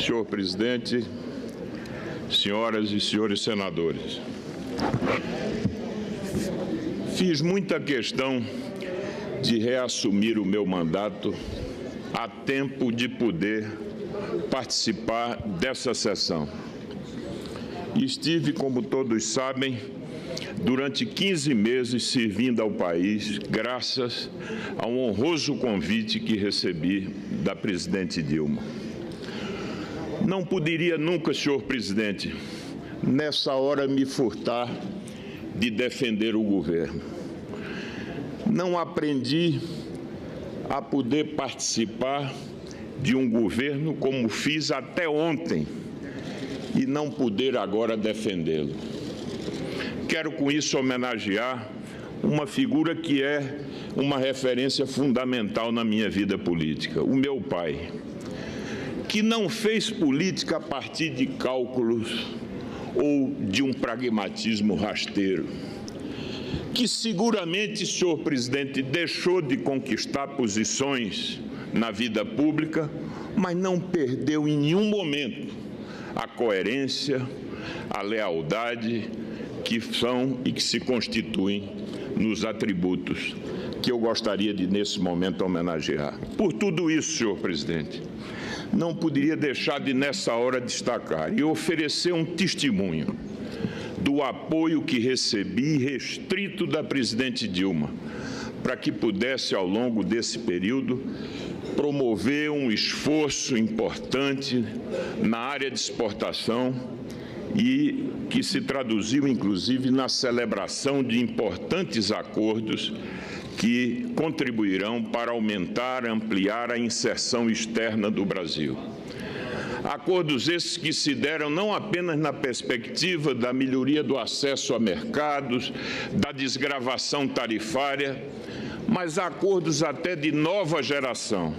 Senhor presidente, senhoras e senhores senadores, fiz muita questão de reassumir o meu mandato a tempo de poder participar dessa sessão. Estive, como todos sabem, durante 15 meses servindo ao país, graças a um honroso convite que recebi da presidente Dilma. Não poderia nunca, senhor presidente, nessa hora me furtar de defender o governo. Não aprendi a poder participar de um governo como fiz até ontem e não poder agora defendê-lo. Quero com isso homenagear uma figura que é uma referência fundamental na minha vida política, o meu pai, que não fez política a partir de cálculos ou de um pragmatismo rasteiro, que seguramente, senhor presidente, deixou de conquistar posições na vida pública, mas não perdeu em nenhum momento a coerência, a lealdade que são e que se constituem nos atributos que eu gostaria de, nesse momento, homenagear. Por tudo isso, senhor presidente, não poderia deixar de, nessa hora, destacar e oferecer um testemunho do apoio que recebi restrito da presidente Dilma, para que pudesse, ao longo desse período, promover um esforço importante na área de exportação e que se traduziu, inclusive, na celebração de importantes acordos que contribuirão para aumentar, ampliar a inserção externa do Brasil. Acordos esses que se deram não apenas na perspectiva da melhoria do acesso a mercados, da desgravação tarifária, mas acordos até de nova geração,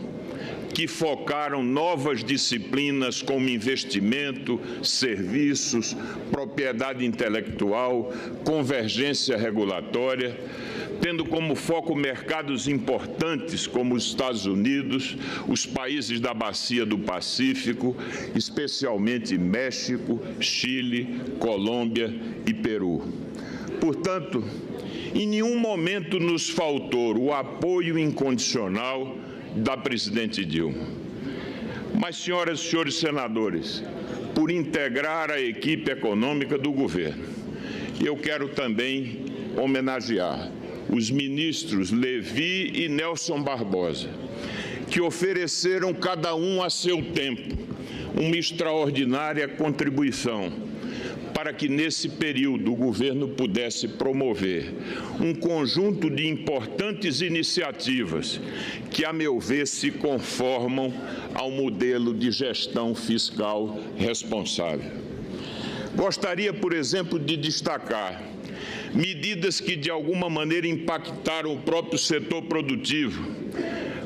que focaram novas disciplinas como investimento, serviços, propriedade intelectual, convergência regulatória, tendo como foco mercados importantes como os Estados Unidos, os países da Bacia do Pacífico, especialmente México, Chile, Colômbia e Peru. Portanto, em nenhum momento nos faltou o apoio incondicional da presidente Dilma. Mas, senhoras e senhores senadores, por integrar a equipe econômica do governo, eu quero também homenagear os ministros Levi e Nelson Barbosa, que ofereceram, cada um a seu tempo, uma extraordinária contribuição para que, nesse período, o governo pudesse promover um conjunto de importantes iniciativas que, a meu ver, se conformam ao modelo de gestão fiscal responsável. Gostaria, por exemplo, de destacar medidas que, de alguma maneira, impactaram o próprio setor produtivo,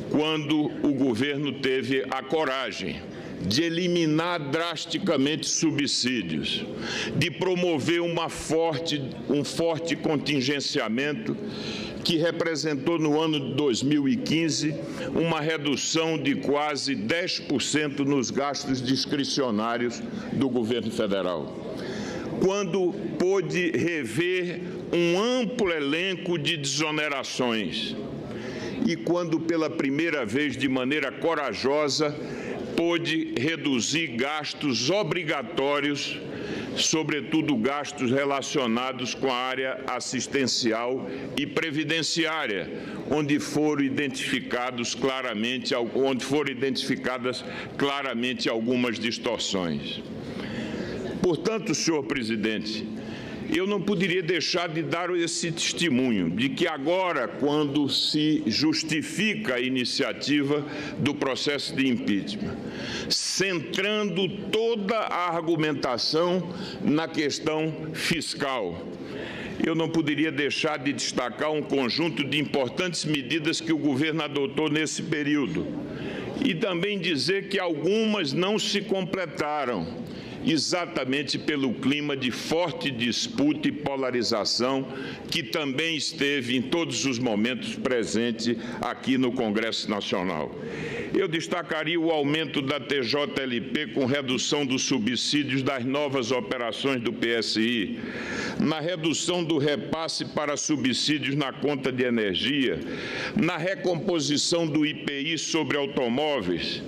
quando o governo teve a coragem de eliminar drasticamente subsídios, de promover um forte contingenciamento que representou no ano de 2015 uma redução de quase 10% nos gastos discricionários do governo federal, quando pôde rever um amplo elenco de desonerações e quando, pela primeira vez, de maneira corajosa, pôde reduzir gastos obrigatórios, sobretudo gastos relacionados com a área assistencial e previdenciária, onde foram identificadas claramente algumas distorções. Portanto, senhor presidente, eu não poderia deixar de dar esse testemunho de que agora, quando se justifica a iniciativa do processo de impeachment, centrando toda a argumentação na questão fiscal, eu não poderia deixar de destacar um conjunto de importantes medidas que o governo adotou nesse período e também dizer que algumas não se completaram exatamente pelo clima de forte disputa e polarização que também esteve em todos os momentos presente aqui no Congresso Nacional. Eu destacaria o aumento da TJLP com redução dos subsídios das novas operações do PSI, na redução do repasse para subsídios na conta de energia, na recomposição do IPI sobre automóveis,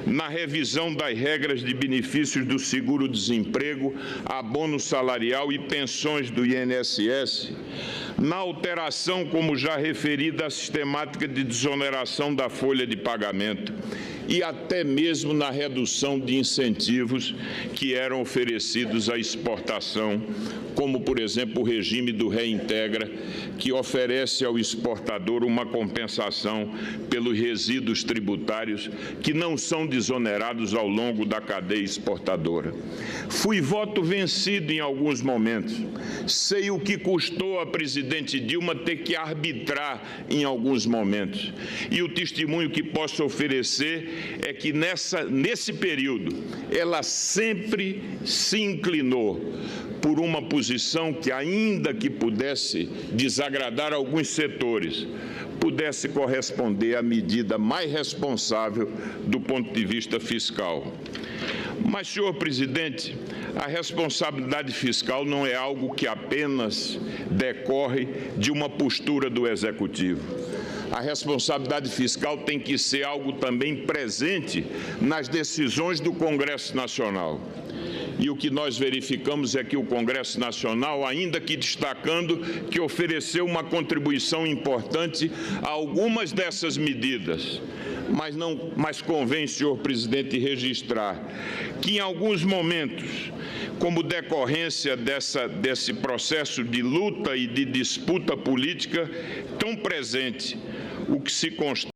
na revisão das regras de benefícios do seguro-desemprego, abono salarial e pensões do INSS, na alteração, como já referi, da sistemática de desoneração da folha de pagamento e até mesmo na redução de incentivos que eram oferecidos à exportação, como, por exemplo, o regime do Reintegra, que oferece ao exportador uma compensação pelos resíduos tributários que não são desonerados ao longo da cadeia exportadora. Fui voto vencido em alguns momentos. Sei o que custou a presidente Dilma ter que arbitrar em alguns momentos. E o testemunho que posso oferecer é que nesse período ela sempre se inclinou por uma posição que, ainda que pudesse desagradar alguns setores, pudesse corresponder à medida mais responsável do ponto de vista fiscal. Mas, senhor presidente, a responsabilidade fiscal não é algo que apenas decorre de uma postura do Executivo. A responsabilidade fiscal tem que ser algo também presente nas decisões do Congresso Nacional. E o que nós verificamos é que o Congresso Nacional, ainda que destacando que ofereceu uma contribuição importante a algumas dessas medidas, mas convém, senhor presidente, registrar que em alguns momentos, como decorrência desse processo de luta e de disputa política tão presente, o que se constata